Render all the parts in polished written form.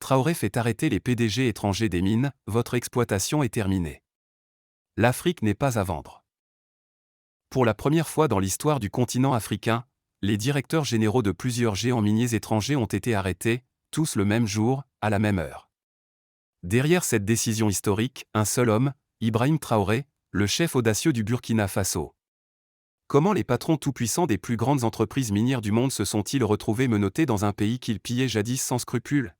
Traoré fait arrêter les PDG étrangers des mines, votre exploitation est terminée. L'Afrique n'est pas à vendre. Pour la première fois dans l'histoire du continent africain, les directeurs généraux de plusieurs géants miniers étrangers ont été arrêtés, tous le même jour, à la même heure. Derrière cette décision historique, un seul homme, Ibrahim Traoré, le chef audacieux du Burkina Faso. Comment les patrons tout-puissants des plus grandes entreprises minières du monde se sont-ils retrouvés menottés dans un pays qu'ils pillaient jadis sans scrupule?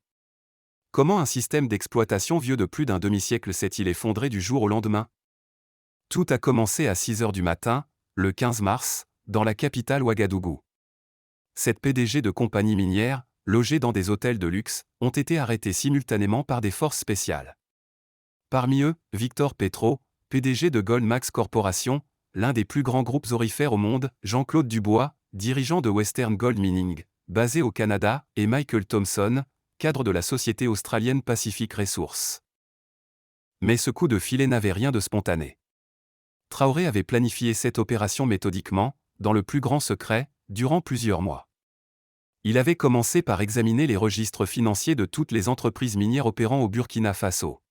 Comment un système d'exploitation vieux de plus d'un demi-siècle s'est-il effondré du jour au lendemain? Tout a commencé à 6 heures du matin, le 15 mars, dans la capitale Ouagadougou. 7 PDG de compagnies minières, logés dans des hôtels de luxe, ont été arrêtés simultanément par des forces spéciales. Parmi eux, Victor Petro, PDG de Goldmax Corporation, l'un des plus grands groupes aurifères au monde, Jean-Claude Dubois, dirigeant de Western Gold Mining, basé au Canada, et Michael Thompson, cadre de la société australienne Pacific Resources. Mais ce coup de filet n'avait rien de spontané. Traoré avait planifié cette opération méthodiquement, dans le plus grand secret, durant plusieurs mois. Il avait commencé par examiner les registres financiers de toutes les entreprises minières opérant au Burkina Faso.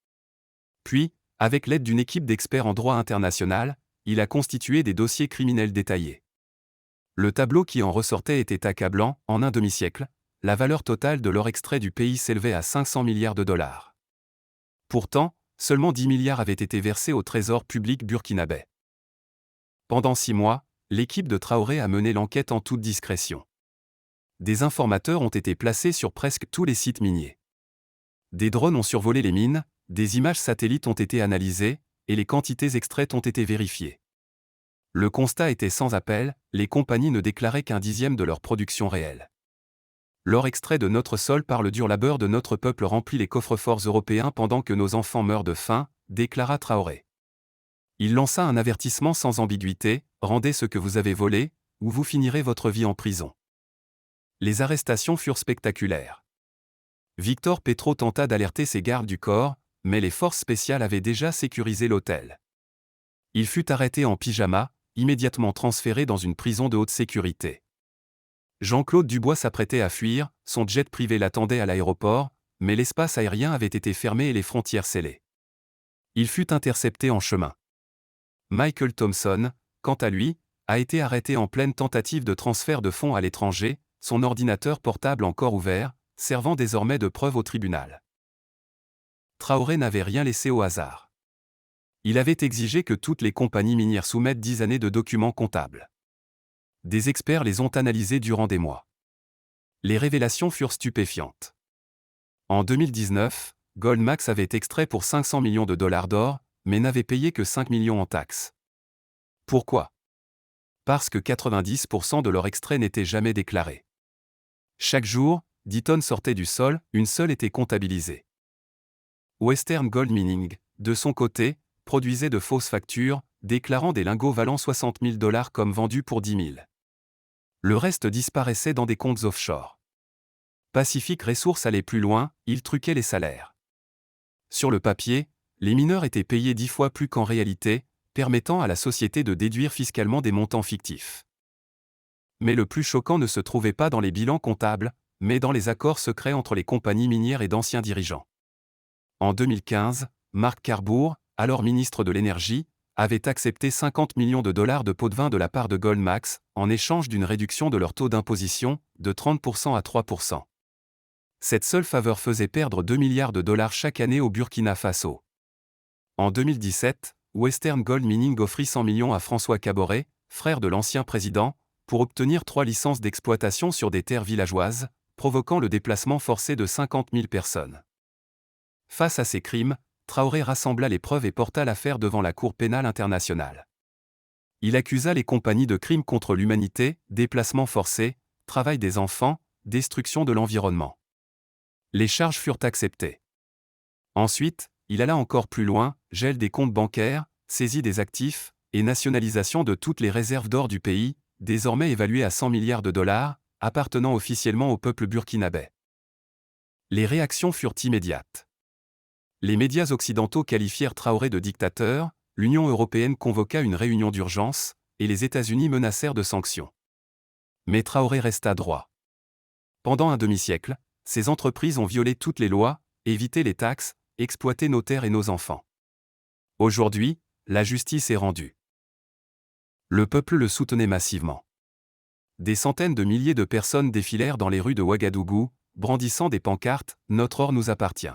Puis, avec l'aide d'une équipe d'experts en droit international, il a constitué des dossiers criminels détaillés. Le tableau qui en ressortait était accablant, en un demi-siècle, la valeur totale de l'or extrait du pays s'élevait à 500 milliards de dollars. Pourtant, seulement 10 milliards avaient été versés au trésor public burkinabé. Pendant 6 mois, l'équipe de Traoré a mené l'enquête en toute discrétion. Des informateurs ont été placés sur presque tous les sites miniers. Des drones ont survolé les mines, des images satellites ont été analysées, et les quantités extraites ont été vérifiées. Le constat était sans appel, les compagnies ne déclaraient qu'un dixième de leur production réelle. L'or extrait de notre sol par le dur labeur de notre peuple remplit les coffres-forts européens pendant que nos enfants meurent de faim, déclara Traoré. Il lança un avertissement sans ambiguïté, rendez ce que vous avez volé, ou vous finirez votre vie en prison. Les arrestations furent spectaculaires. Victor Petro tenta d'alerter ses gardes du corps, mais les forces spéciales avaient déjà sécurisé l'hôtel. Il fut arrêté en pyjama, immédiatement transféré dans une prison de haute sécurité. Jean-Claude Dubois s'apprêtait à fuir, son jet privé l'attendait à l'aéroport, mais l'espace aérien avait été fermé et les frontières scellées. Il fut intercepté en chemin. Michael Thompson, quant à lui, a été arrêté en pleine tentative de transfert de fonds à l'étranger, son ordinateur portable encore ouvert, servant désormais de preuve au tribunal. Traoré n'avait rien laissé au hasard. Il avait exigé que toutes les compagnies minières soumettent 10 années de documents comptables. Des experts les ont analysés durant des mois. Les révélations furent stupéfiantes. En 2019, Goldmax avait extrait pour 500 millions de dollars d'or, mais n'avait payé que 5 millions en taxes. Pourquoi? Parce que 90% de leur extrait n'était jamais déclaré. Chaque jour, 10 tonnes sortaient du sol, une seule était comptabilisée. Western Gold Mining, de son côté, produisait de fausses factures, déclarant des lingots valant 60 000 dollars comme vendus pour 10 000. Le reste disparaissait dans des comptes offshore. Pacific Resources allait plus loin, il truquait les salaires. Sur le papier, les mineurs étaient payés 10 fois plus qu'en réalité, permettant à la société de déduire fiscalement des montants fictifs. Mais le plus choquant ne se trouvait pas dans les bilans comptables, mais dans les accords secrets entre les compagnies minières et d'anciens dirigeants. En 2015, Marc Carbour, alors ministre de l'Énergie, avait accepté 50 millions de dollars de pots de vin de la part de Goldmax, en échange d'une réduction de leur taux d'imposition, de 30% à 3%. Cette seule faveur faisait perdre 2 milliards de dollars chaque année au Burkina Faso. En 2017, Western Gold Mining offrit 100 millions à François Kaboré, frère de l'ancien président, pour obtenir 3 licences d'exploitation sur des terres villageoises, provoquant le déplacement forcé de 50 000 personnes. Face à ces crimes, Traoré rassembla les preuves et porta l'affaire devant la Cour pénale internationale. Il accusa les compagnies de crimes contre l'humanité, déplacements forcés, travail des enfants, destruction de l'environnement. Les charges furent acceptées. Ensuite, il alla encore plus loin, gel des comptes bancaires, saisie des actifs, et nationalisation de toutes les réserves d'or du pays, désormais évaluées à 100 milliards de dollars, appartenant officiellement au peuple burkinabé. Les réactions furent immédiates. Les médias occidentaux qualifièrent Traoré de dictateur, l'Union européenne convoqua une réunion d'urgence, et les États-Unis menacèrent de sanctions. Mais Traoré resta droit. Pendant un demi-siècle, ces entreprises ont violé toutes les lois, éviter les taxes, exploiter nos terres et nos enfants. Aujourd'hui, la justice est rendue. Le peuple le soutenait massivement. Des centaines de milliers de personnes défilèrent dans les rues de Ouagadougou, brandissant des pancartes « Notre or nous appartient ».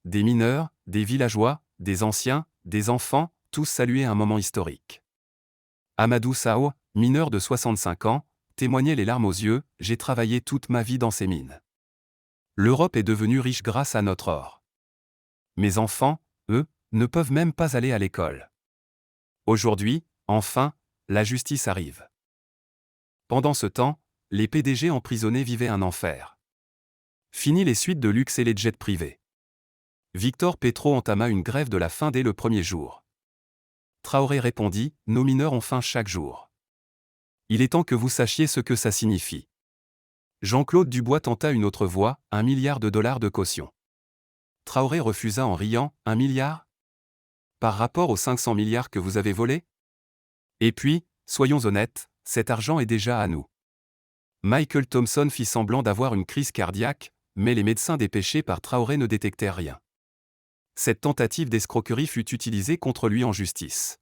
Des mineurs, des villageois, des anciens, des enfants, tous saluaient un moment historique. Amadou Sao, mineur de 65 ans, témoignait les larmes aux yeux « J'ai travaillé toute ma vie dans ces mines. L'Europe est devenue riche grâce à notre or. Mes enfants, eux, ne peuvent même pas aller à l'école. Aujourd'hui, enfin, la justice arrive. » Pendant ce temps, les PDG emprisonnés vivaient un enfer. Fini les suites de luxe et les jets privés. Victor Petro entama une grève de la faim dès le premier jour. Traoré répondit « Nos mineurs ont faim chaque jour. Il est temps que vous sachiez ce que ça signifie. » Jean-Claude Dubois tenta une autre voie, $1 milliard de caution. Traoré refusa en riant « 1 milliard ? Par rapport aux 500 milliards que vous avez volés ? Et puis, soyons honnêtes, cet argent est déjà à nous. » Michael Thompson fit semblant d'avoir une crise cardiaque, mais les médecins dépêchés par Traoré ne détectèrent rien. Cette tentative d'escroquerie fut utilisée contre lui en justice.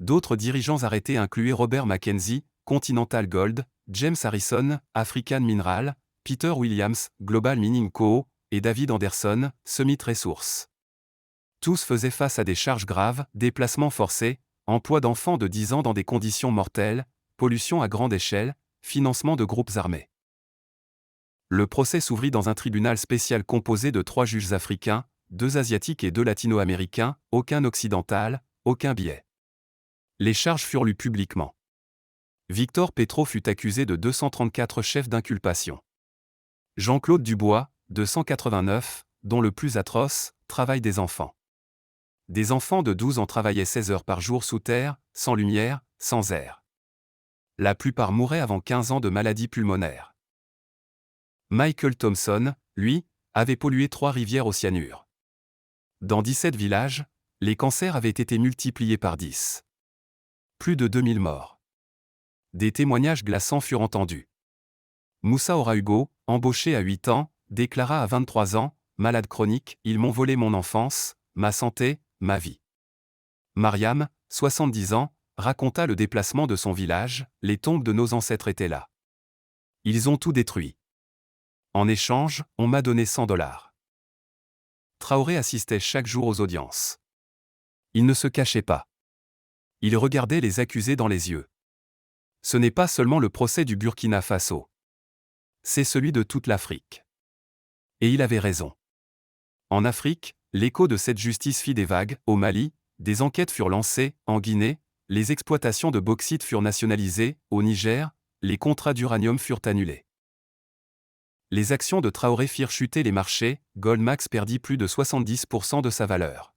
D'autres dirigeants arrêtés incluaient Robert Mackenzie, Continental Gold, James Harrison, African Mineral, Peter Williams, Global Mining Co., et David Anderson, Summit Resources. Tous faisaient face à des charges graves, déplacements forcés, emploi d'enfants de 10 ans dans des conditions mortelles, pollution à grande échelle, financement de groupes armés. Le procès s'ouvrit dans un tribunal spécial composé de 3 juges africains, 2 asiatiques et 2 latino-américains, aucun occidental, aucun biais. Les charges furent lues publiquement. Victor Petro fut accusé de 234 chefs d'inculpation. Jean-Claude Dubois, 289, dont le plus atroce, travail des enfants. Des enfants de 12 ans travaillaient 16 heures par jour sous terre, sans lumière, sans air. La plupart mouraient avant 15 ans de maladies pulmonaires. Michael Thompson, lui, avait pollué 3 rivières au cyanure. Dans 17 villages, les cancers avaient été multipliés par 10. Plus de 2000 morts. Des témoignages glaçants furent entendus. Moussa Orahugo, embauché à 8 ans, déclara à 23 ans, malade chronique, ils m'ont volé mon enfance, ma santé, ma vie. Mariam, 70 ans, raconta le déplacement de son village, les tombes de nos ancêtres étaient là. Ils ont tout détruit. En échange, on m'a donné $100. Traoré assistait chaque jour aux audiences. Il ne se cachait pas. Il regardait les accusés dans les yeux. Ce n'est pas seulement le procès du Burkina Faso. C'est celui de toute l'Afrique. Et il avait raison. En Afrique, l'écho de cette justice fit des vagues. Au Mali, des enquêtes furent lancées. En Guinée, les exploitations de bauxite furent nationalisées. Au Niger, les contrats d'uranium furent annulés. Les actions de Traoré firent chuter les marchés. Goldmax perdit plus de 70% de sa valeur.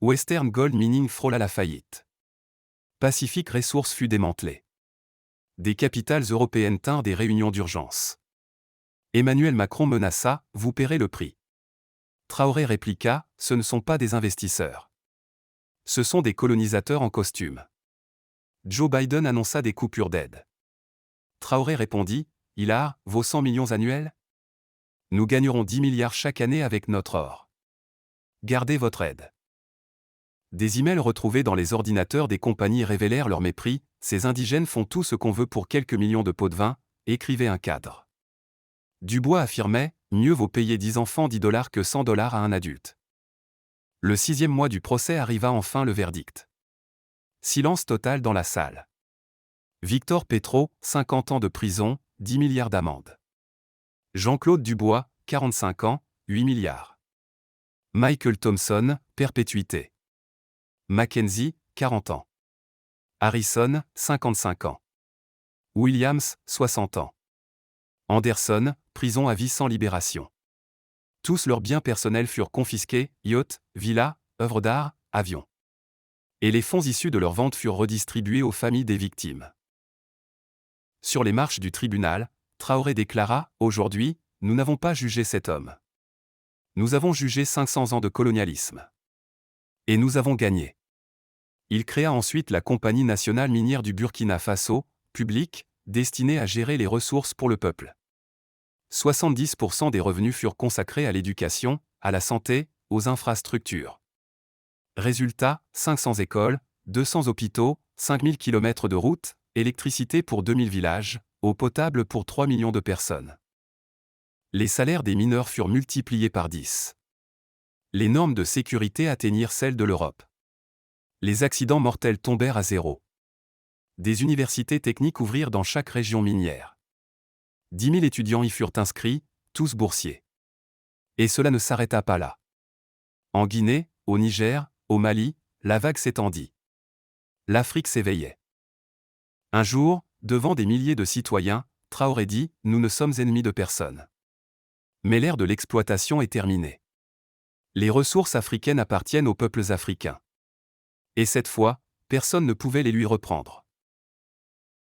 Western Gold Mining frôla la faillite. Pacific Resources fut démantelé. Des capitales européennes tinrent des réunions d'urgence. Emmanuel Macron menaça « Vous paierez le prix ». Traoré répliqua « Ce ne sont pas des investisseurs. Ce sont des colonisateurs en costume ». Joe Biden annonça des coupures d'aide. Traoré répondit « Il a vos 100 millions annuels ? Nous gagnerons 10 milliards chaque année avec notre or. Gardez votre aide. » Des emails retrouvés dans les ordinateurs des compagnies révélèrent leur mépris. Ces indigènes font tout ce qu'on veut pour quelques millions de pots de vin, écrivait un cadre. Dubois affirmait mieux vaut payer 10 enfants $10 que $100 à un adulte. Le 6e mois du procès arriva enfin le verdict. Silence total dans la salle. Victor Petro, 50 ans de prison, 10 milliards d'amende. Jean-Claude Dubois, 45 ans, 8 milliards. Michael Thompson, perpétuité. Mackenzie, 40 ans. Harrison, 55 ans. Williams, 60 ans. Anderson, prison à vie sans libération. Tous leurs biens personnels furent confisqués, yachts, villas, œuvres d'art, avions. Et les fonds issus de leur vente furent redistribués aux familles des victimes. Sur les marches du tribunal, Traoré déclara « Aujourd'hui, nous n'avons pas jugé cet homme. Nous avons jugé 500 ans de colonialisme. Et nous avons gagné. » Il créa ensuite la Compagnie nationale minière du Burkina Faso, publique, destinée à gérer les ressources pour le peuple. 70% des revenus furent consacrés à l'éducation, à la santé, aux infrastructures. Résultat, 500 écoles, 200 hôpitaux, 5000 km de routes, électricité pour 2000 villages, eau potable pour 3 millions de personnes. Les salaires des mineurs furent multipliés par 10. Les normes de sécurité atteignirent celles de l'Europe. Les accidents mortels tombèrent à zéro. Des universités techniques ouvrirent dans chaque région minière. 10 000 étudiants y furent inscrits, tous boursiers. Et cela ne s'arrêta pas là. En Guinée, au Niger, au Mali, la vague s'étendit. L'Afrique s'éveillait. Un jour, devant des milliers de citoyens, Traoré dit « Nous ne sommes ennemis de personne. Mais l'ère de l'exploitation est terminée. Les ressources africaines appartiennent aux peuples africains. » Et cette fois, personne ne pouvait les lui reprendre.